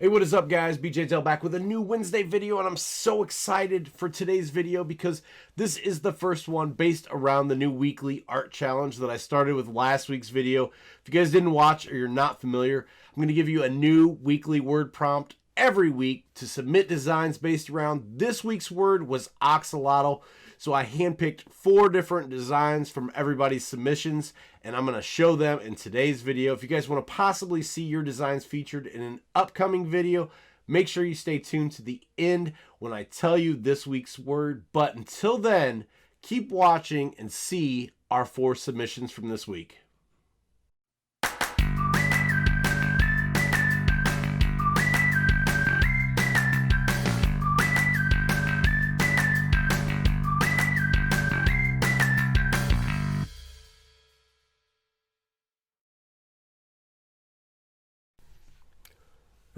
Hey, what is up, guys? BJ Dell back with a new Wednesday video, and I'm so excited for today's video because this is the first one based around the new weekly art challenge that I started with last week's video. If you guys didn't watch or you're not familiar, I'm going to give you a new weekly word prompt every week to submit designs based around. This week's word was oxalotl. So I handpicked 4 different designs from everybody's submissions, and I'm going to show them in today's video. If you guys want to possibly see your designs featured in an upcoming video, make sure you stay tuned to the end when I tell you this week's word. But until then, keep watching and see our 4 submissions from this week.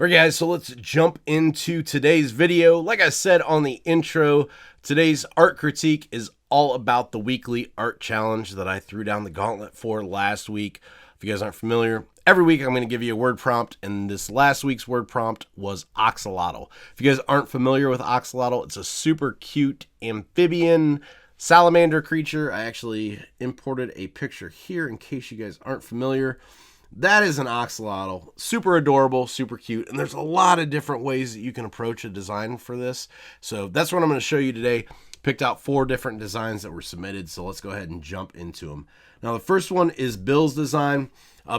Alright guys, so let's jump into today's video. Like I said on the intro, today's art critique is all about the weekly art challenge that I threw down the gauntlet for last week. If you guys aren't familiar, every week I'm going to give you a word prompt, and this last week's word prompt was oxalotl. If you guys aren't familiar with oxalotl, it's a super cute amphibian salamander creature. I actually imported a picture here in case you guys aren't familiar. That is an oxalotl. Super adorable, super cute, and there's a lot of different ways that you can approach a design for this. So that's what I'm going to show you today. Picked out 4 different designs that were submitted, so let's go ahead and jump into them. Now the first one is Bill's design.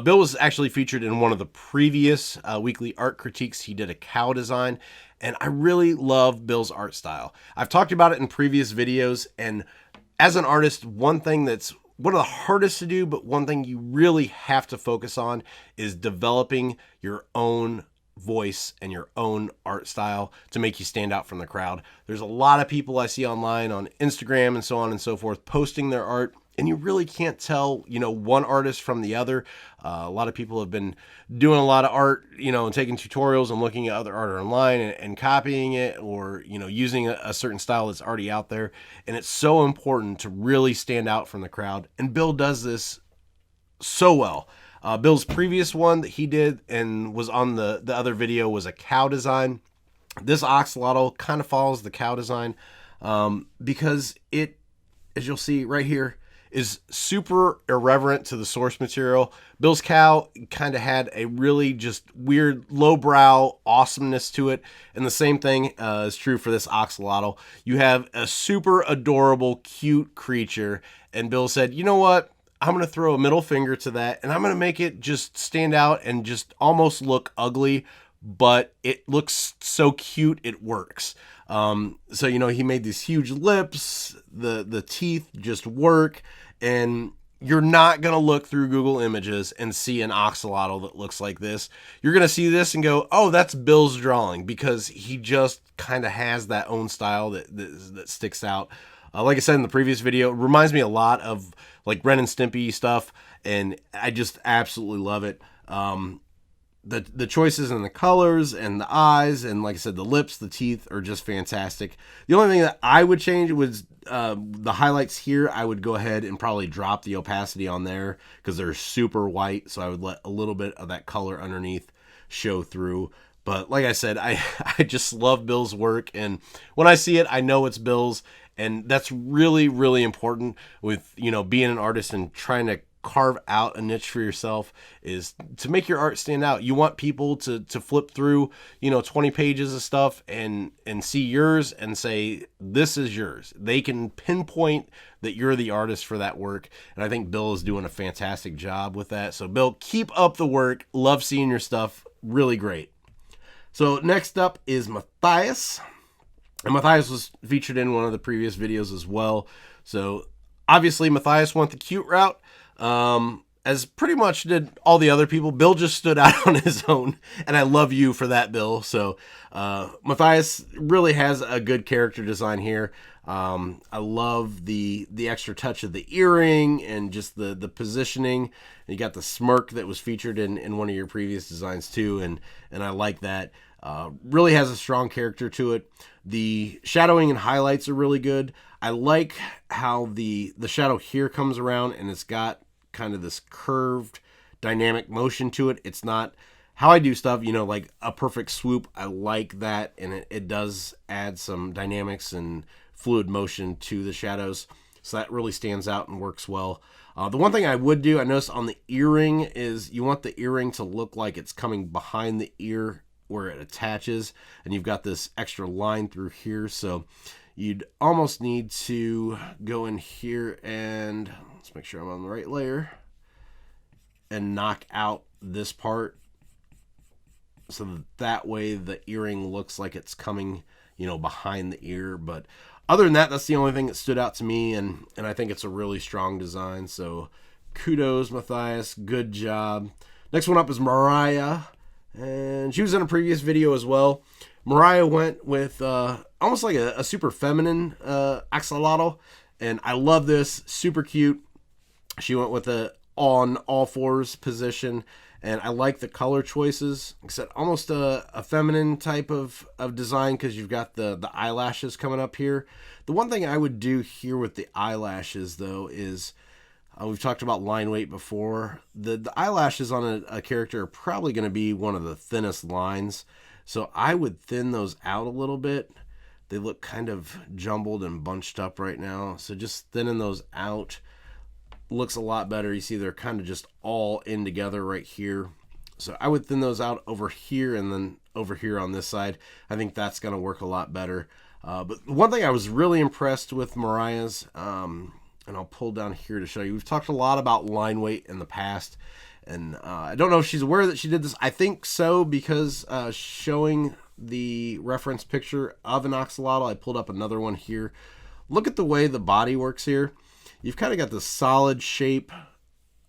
Bill was actually featured in one of the previous weekly art critiques. He did a cow design, and I really love Bill's art style. I've talked about it in previous videos, and as an artist, one thing that's one of the hardest to do, but one thing you really have to focus on is developing your own voice and your own art style to make you stand out from the crowd. There's a lot of people I see online on Instagram and so on and so forth posting their art, and you really can't tell, one artist from the other. A lot of people have been doing a lot of art, and taking tutorials and looking at other art online and copying it, or, using a certain style that's already out there. And it's so important to really stand out from the crowd. And Bill does this so well. Bill's previous one that he did and was on the other video was a cow design. This oxalotl kind of follows the cow design because it, as you'll see right here, is super irreverent to the source material. Bill's cow kind of had a really just weird lowbrow awesomeness to it, and the same thing is true for this oxalotl. You have a super adorable, cute creature, and Bill said, you know what? I'm going to throw a middle finger to that, and I'm going to make it just stand out and just almost look ugly, but it looks so cute it works. So, he made these huge lips, the teeth just work, and you're not going to look through Google Images and see an oxalotl that looks like this. You're going to see this and go, oh, that's Bill's drawing, because he just kind of has that own style that sticks out. Like I said in the previous video, it reminds me a lot of like Ren and Stimpy stuff, and I just absolutely love it. The choices and the colors and the eyes and, like I said, the lips, the teeth are just fantastic. The only thing that I would change was the highlights here. I would go ahead and probably drop the opacity on there because they're super white, so I would let a little bit of that color underneath show through. But like I said, I just love Bill's work, and when I see it, I know it's Bill's, and that's really, really important with, being an artist and trying to carve out a niche for yourself, is to make your art stand out. You want people to flip through 20 pages of stuff and see yours and say, this is yours. They can pinpoint that you're the artist for that work, and I think Bill is doing a fantastic job with that. So Bill, keep up the work. Love seeing your stuff. Really great. So next up is Mathias, and Mathias was featured in one of the previous videos as well. So obviously Mathias went the cute route, as pretty much did all the other people. Bill just stood out on his own, and I love you for that, Bill. So Mathias really has a good character design here. I love the extra touch of the earring and just the positioning. You got the smirk that was featured in one of your previous designs too, and I like that. Really has a strong character to it. The shadowing and highlights are really good. I like how the shadow here comes around and it's got kind of this curved dynamic motion to it. It's not how I do stuff, like a perfect swoop. I like that, and it does add some dynamics and fluid motion to the shadows. So that really stands out and works well. The one thing I would do, I noticed on the earring, is you want the earring to look like it's coming behind the ear where it attaches, and you've got this extra line through here. So you'd almost need to go in here and let's make sure I'm on the right layer and knock out this part, so that way the earring looks like it's coming, behind the ear. But other than that, that's the only thing that stood out to me, and I think it's a really strong design. So kudos, Mathias, good job. Next one up is Mariah, and she was in a previous video as well. Mariah went with almost like a super feminine axolotl, and I love this, super cute. She went with a on all fours position, and I like the color choices. Like I said, almost a feminine type of design, because you've got the eyelashes coming up here. The one thing I would do here with the eyelashes, though, is we've talked about line weight before. The eyelashes on a character are probably going to be one of the thinnest lines, so I would thin those out a little bit. They look kind of jumbled and bunched up right now, so just thinning those out looks a lot better. You see they're kind of just all in together right here. So I would thin those out over here and then over here on this side. I think that's going to work a lot better. But one thing I was really impressed with Mariah's, and I'll pull down here to show you. We've talked a lot about line weight in the past, and I don't know if she's aware that she did this. I think so, because showing the reference picture of an axolotl, I pulled up another one here. Look at the way the body works here. You've kind of got the solid shape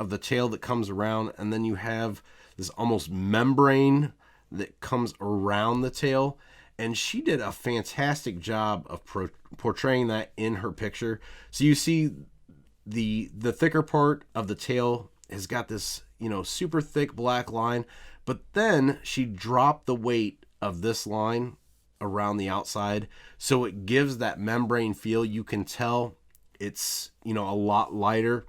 of the tail that comes around, and then you have this almost membrane that comes around the tail. And she did a fantastic job of portraying that in her picture. So you see the thicker part of the tail has got this, super thick black line, but then she dropped the weight of this line around the outside, so it gives that membrane feel. You can tell it's a lot lighter,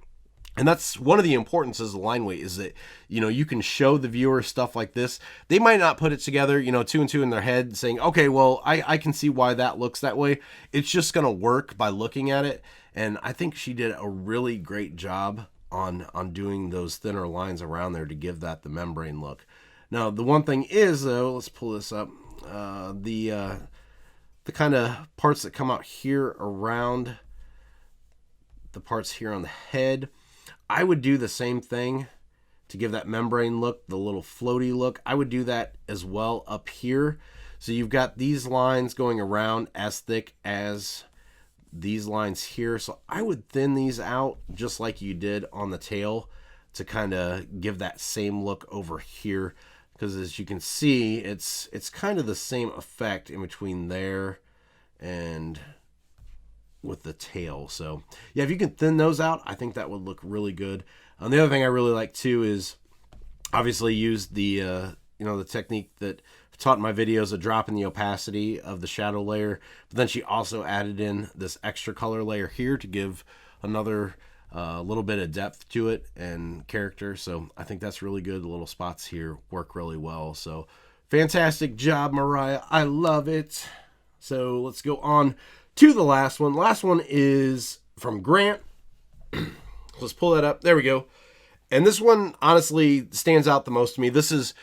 and that's one of the importances of line weight, is that you can show the viewer stuff like this. They might not put it together, two and two in their head, saying, okay, well, I can see why that looks that way. It's just going to work by looking at it, and I think she did a really great job on doing those thinner lines around there to give that the membrane look. Now, the one thing is, though, let's pull this up, the kind of parts that come out here around the parts here on the head, I would do the same thing to give that membrane look, the little floaty look. I would do that as well up here. So you've got these lines going around as thick as these lines here. So I would thin these out just like you did on the tail to kind of give that same look over here. Because as you can see, it's kind of the same effect in between there and with the tail. So yeah, if you can thin those out, I think that would look really good. The other thing I really like too is obviously use the the technique that I've taught in my videos of dropping the opacity of the shadow layer, but then she also added in this extra color layer here to give another little bit of depth to it and character. So I think that's really good. The little spots here work really well. So fantastic job, Mariah. I love it. So let's go on to the last one. Last one is from Grant. Let's pull that up. There we go. And this one honestly stands out the most to me. This is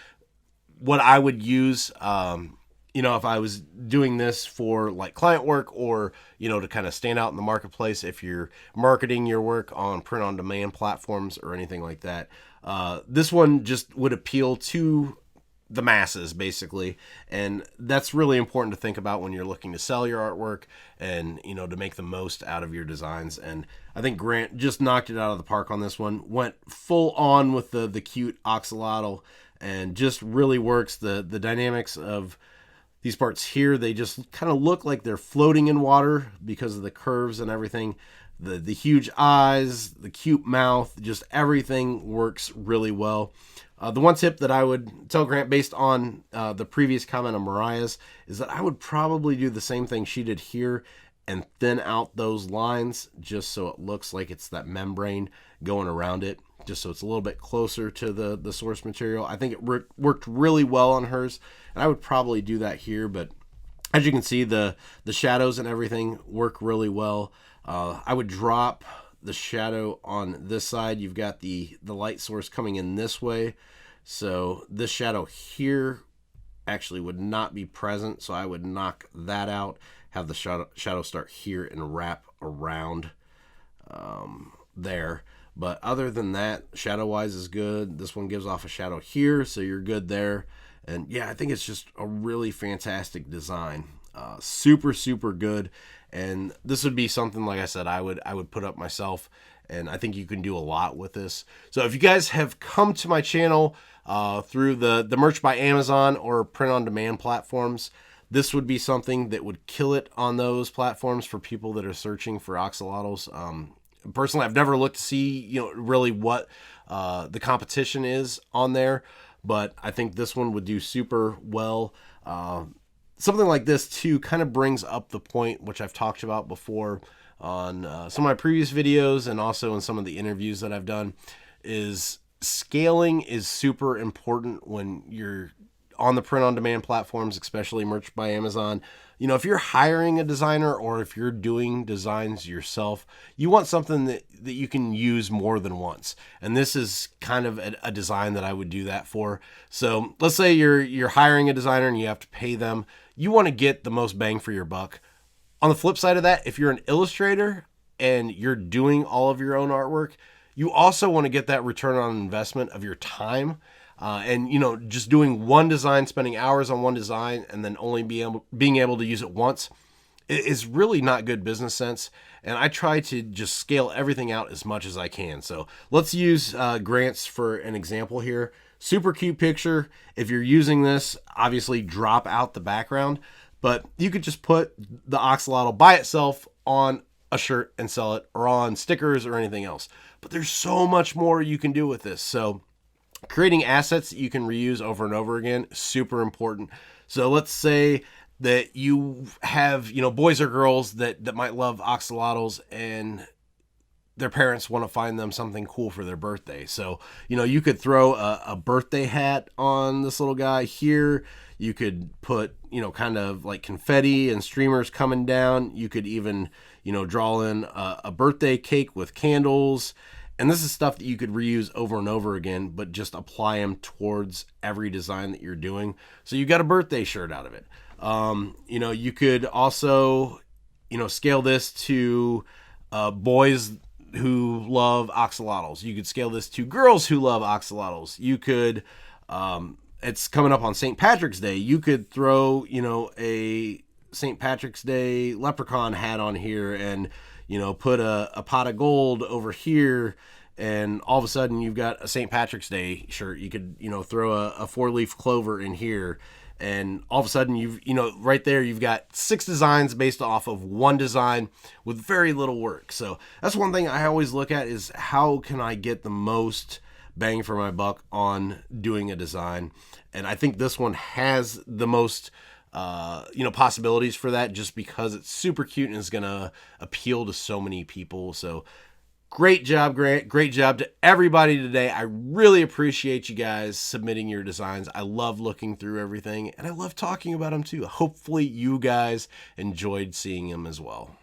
what I would use, if I was doing this for like client work, or, to kind of stand out in the marketplace if you're marketing your work on print on demand platforms or anything like that. This one just would appeal to the masses, basically, and that's really important to think about when you're looking to sell your artwork and to make the most out of your designs. And I think Grant just knocked it out of the park on this one. Went full on with the cute axolotl, and just really works. The dynamics of these parts here, they just kind of look like they're floating in water because of the curves and everything. The huge eyes, the cute mouth, just everything works really well. The one tip that I would tell Grant, based on the previous comment on Mariah's, is that I would probably do the same thing she did here and thin out those lines just so it looks like it's that membrane going around it. just so it's a little bit closer to the source material. I think it worked really well on hers, and I would probably do that here, but as you can see, the shadows and everything work really well. I would drop the shadow on this side. You've got the light source coming in this way, so this shadow here actually would not be present, so I would knock that out, have the shadow start here and wrap around there. But other than that, shadow wise is good. This one gives off a shadow here, so you're good there. And yeah, I think it's just a really fantastic design. Super good. And this would be something, like I said, I would put up myself, and I think you can do a lot with this. So if you guys have come to my channel through the Merch by Amazon or print-on-demand platforms, this would be something that would kill it on those platforms for people that are searching for axolotls. Personally, I've never looked to see, really what the competition is on there, but I think this one would do super well. Something like this too kind of brings up the point which I've talked about before on some of my previous videos and also in some of the interviews that I've done, is scaling is super important when you're on the print-on-demand platforms, especially Merch by Amazon. If you're hiring a designer or if you're doing designs yourself, you want something that you can use more than once. And this is kind of a design that I would do that for. So let's say you're hiring a designer and you have to pay them. You want to get the most bang for your buck. On the flip side of that, if you're an illustrator and you're doing all of your own artwork, you also want to get that return on investment of your time. And just doing one design, spending hours on one design, and then only being able to use it once is really not good business sense. And I try to just scale everything out as much as I can. So let's use grants for an example here. Super cute picture. If you're using this, obviously drop out the background, but you could just put the axolotl by itself on a shirt and sell it, or on stickers or anything else. But there's so much more you can do with this. So creating assets that you can reuse over and over again, super important. So let's say that you have, boys or girls that might love axolotls, and their parents want to find them something cool for their birthday. So, you could throw a birthday hat on this little guy here. You could put, kind of like confetti and streamers coming down. You could even, draw in a birthday cake with candles. And this is stuff that you could reuse over and over again, but just apply them towards every design that you're doing. So you got a birthday shirt out of it. You could also, scale this to boys who love axolotls. You could scale this to girls who love axolotls. You could, it's coming up on St. Patrick's Day. You could throw, a St. Patrick's Day leprechaun hat on here and, put a pot of gold over here, and all of a sudden you've got a St. Patrick's Day shirt. You could, throw a 4-leaf clover in here, and all of a sudden you've, right there, you've got 6 designs based off of one design with very little work. So that's one thing I always look at, is how can I get the most bang for my buck on doing a design? And I think this one has the most possibilities for that, just because it's super cute and is going to appeal to so many people. So great job, Grant. Great job to everybody today. I really appreciate you guys submitting your designs. I love looking through everything, and I love talking about them too. Hopefully you guys enjoyed seeing them as well.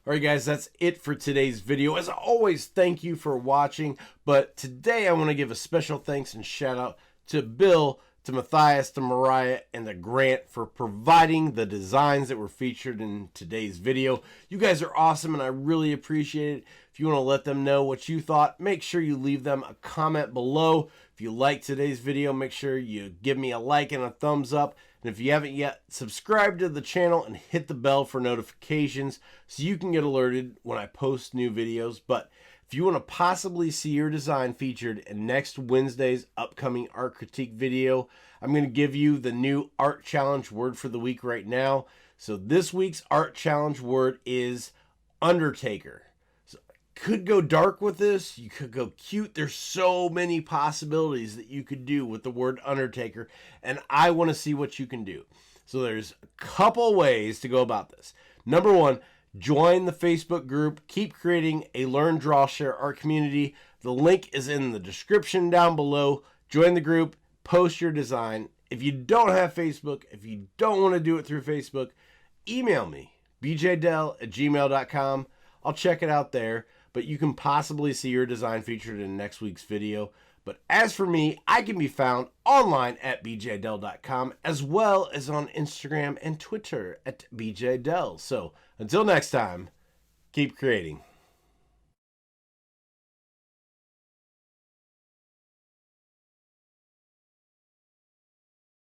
All right, guys, that's it for today's video. As always, thank you for watching. But today I want to give a special thanks and shout out to Bill, to Mathias, to Mariah, and to Grant for providing the designs that were featured in today's video. You guys are awesome, and I really appreciate it. If you want to let them know what you thought, make sure you leave them a comment below. If you liked today's video, make sure you give me a like and a thumbs up. And if you haven't yet, subscribe to the channel and hit the bell for notifications so you can get alerted when I post new videos. But if you want to possibly see your design featured in next Wednesday's upcoming art critique video, I'm going to give you the new art challenge word for the week right now. So this week's art challenge word is Undertaker. So could go dark with this. You could go cute. There's so many possibilities that you could do with the word Undertaker, and I want to see what you can do. So there's a couple ways to go about this. Number one, join the Facebook group. Keep creating a Learn, Draw, Share art community. The link is in the description down below. Join the group, post your design. If you don't have Facebook, if you don't want to do it through Facebook, email me, bjdell@gmail.com. I'll check it out there, but you can possibly see your design featured in next week's video. But as for me, I can be found online at bjdell.com, as well as on Instagram and Twitter at bjdell. So until next time, keep creating.